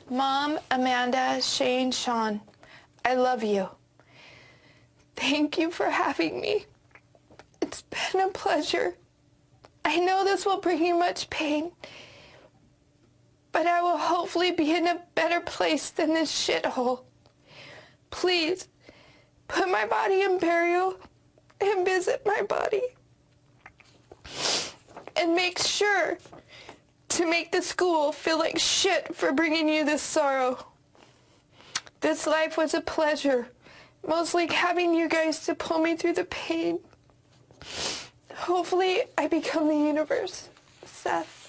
Mom, Amanda, Shane, Sean, I love you. Thank you for having me. It's been a pleasure. I know this will bring you much pain, but I will hopefully be in a better place than this shithole. Please, put my body in burial and visit my body. And make sure to make the school feel like shit for bringing you this sorrow. This life was a pleasure, mostly having you guys to pull me through the pain. Hopefully, I become the universe. Seth.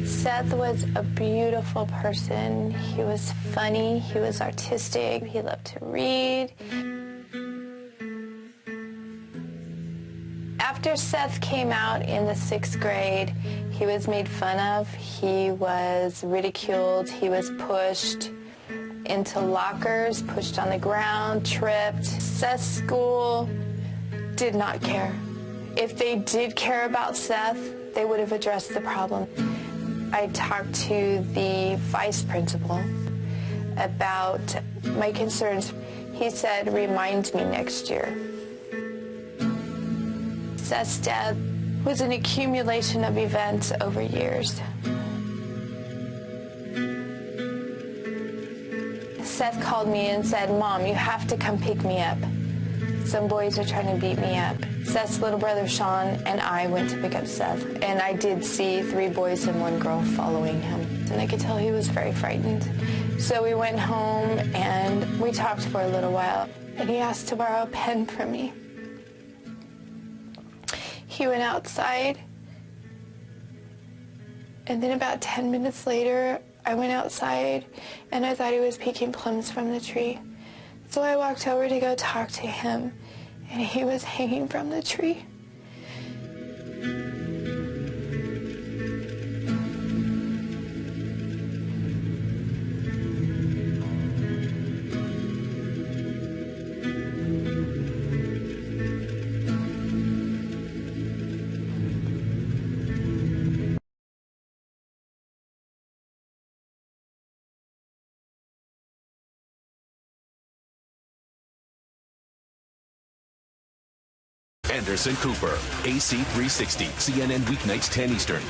Seth was a beautiful person. He was funny, he was artistic, he loved to read. After Seth came out in the 6th grade, he was made fun of, he was ridiculed, he was pushed into lockers, pushed on the ground, tripped. Seth's school did not care. If they did care about Seth, they would have addressed the problem. I talked to the vice principal about my concerns. He said, remind me next year. Seth's death was an accumulation of events over years. Seth called me and said, Mom, you have to come pick me up. Some boys are trying to beat me up. Seth's little brother, Sean, and I went to pick up Seth. And I did see 3 boys and 1 girl following him. And I could tell he was very frightened. So we went home and we talked for a little while. And he asked to borrow a pen from me. He went outside. And then about 10 minutes later, I went outside and I thought he was picking plums from the tree. So I walked over to go talk to him, and he was hanging from the tree. Anderson Cooper, AC 360, CNN weeknights 10 Eastern.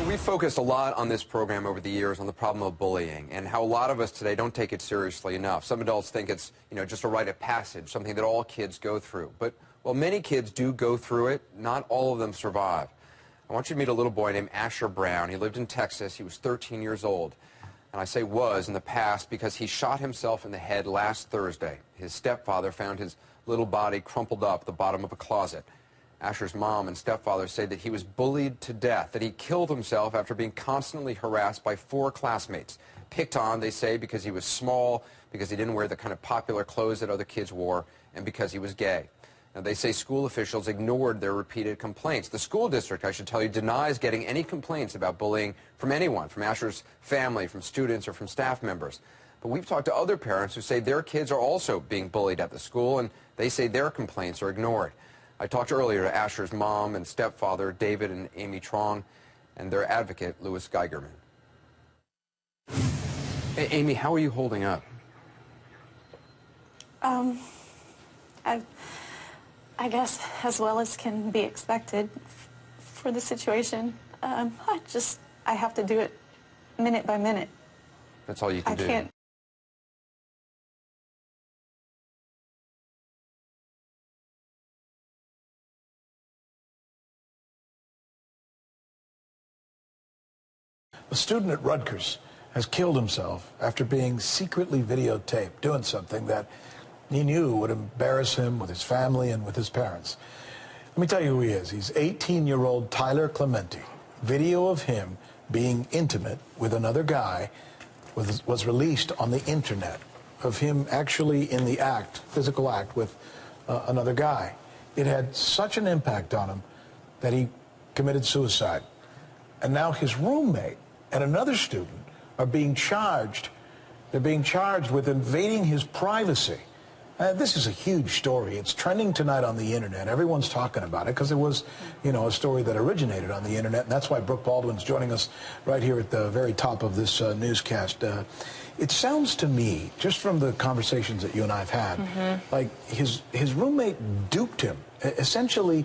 We've focused a lot on this program over the years on the problem of bullying and how a lot of us today don't take it seriously enough. Some adults think it's, just a rite of passage, something that all kids go through. But while many kids do go through it, not all of them survive. I want you to meet a little boy named Asher Brown. He lived in Texas. He was 13 years old. And I say was in the past because he shot himself in the head last Thursday. His stepfather found his little body crumpled up at the bottom of a closet. Asher's mom and stepfather say that he was bullied to death, that he killed himself after being constantly harassed by 4 classmates. Picked on, they say, because he was small, because he didn't wear the kind of popular clothes that other kids wore, and because he was gay. Now, they say school officials ignored their repeated complaints. The school district, I should tell you, denies getting any complaints about bullying from anyone, from Asher's family, from students, or from staff members. But we've talked to other parents who say their kids are also being bullied at the school, and they say their complaints are ignored. I talked earlier to Asher's mom and stepfather, David and Amy Trong, and their advocate, Louis Geigerman. Hey, Amy, how are you holding up? I guess as well as can be expected for the situation. I have to do it minute by minute. That's all you can do. I can't. A student at Rutgers has killed himself after being secretly videotaped doing something that he knew would embarrass him with his family and with his parents. Let me tell you who he is. He's 18-year-old Tyler Clementi. Video of him being intimate with another guy was released on the internet, of him actually in the act, physical act, with another guy. It had such an impact on him that he committed suicide. And now his roommate and another student are being charged. They're being charged with invading his privacy This is a huge story. It's trending tonight on the internet. Everyone's talking about it because it was, you know, a story that originated on the internet, and that's why Brooke Baldwin's joining us right here at the very top of this newscast. It sounds to me, just from the conversations that you and I have had, like his roommate duped him. Essentially,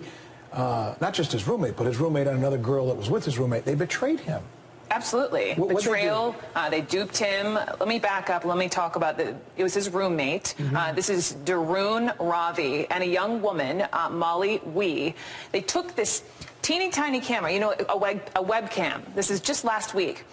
not just his roommate, but his roommate and another girl that was with his roommate. They betrayed him. Absolutely. Betrayal. They duped him. Let me back up. Let me talk about it was his roommate. This is Darun Ravi and a young woman, Molly Wee. They took this teeny tiny camera, you know, a webcam. This is just last week.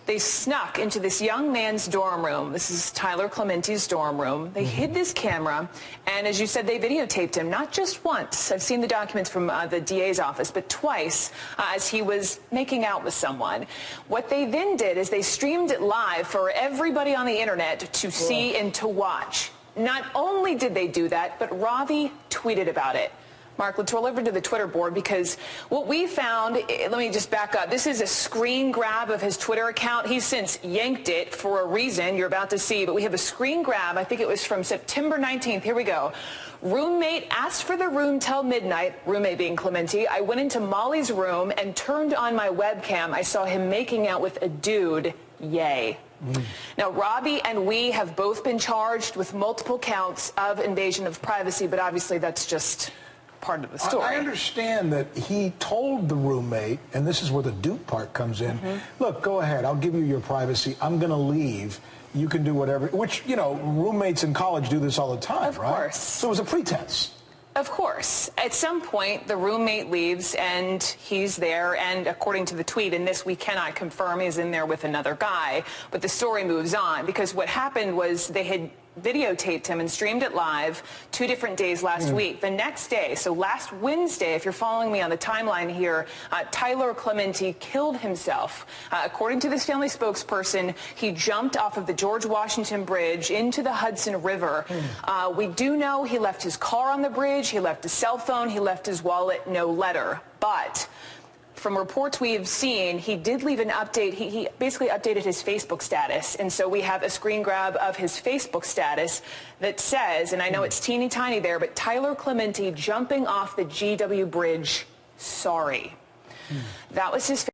They snuck into this young man's dorm room. This is Tyler Clementi's dorm room. They hid this camera, and as you said, they videotaped him, not just once. I've seen the documents from the DA's office, but twice as he was making out with someone. What they then did is they streamed it live for everybody on the internet to see and to watch. Not only did they do that, but Ravi tweeted about it. Mark, let's roll over to the Twitter board, because what we found, let me just back up. This is a screen grab of his Twitter account. He's since yanked it for a reason you're about to see, but we have a screen grab. I think it was from September 19th. Here we go. Roommate asked for the room till midnight, roommate being Clementi. I went into Molly's room and turned on my webcam. I saw him making out with a dude. Yay. Now, Robbie and Wee have both been charged with multiple counts of invasion of privacy, but obviously that's just part of the story. I understand that he told the roommate, and this is where the dupe part comes in, look, go ahead, I'll give you your privacy, I'm going to leave, you can do whatever, which, you know, roommates in college do this all the time, right? Of course. So it was a pretense. Of course. At some point, the roommate leaves, and he's there, and according to the tweet, and this we cannot confirm, he's in there with another guy, but the story moves on, because what happened was they had videotaped him and streamed it live 2 different days last week. The next day, so last Wednesday, if you're following me on the timeline here, Tyler Clementi killed himself. According to this family spokesperson, he jumped off of the George Washington Bridge into the Hudson River. We do know he left his car on the bridge, he left his cell phone, he left his wallet, no letter. But from reports we've seen, he did leave an update. He basically updated his Facebook status. And so we have a screen grab of his Facebook status that says, and I know it's teeny tiny there, but Tyler Clementi jumping off the GW Bridge, sorry. That was his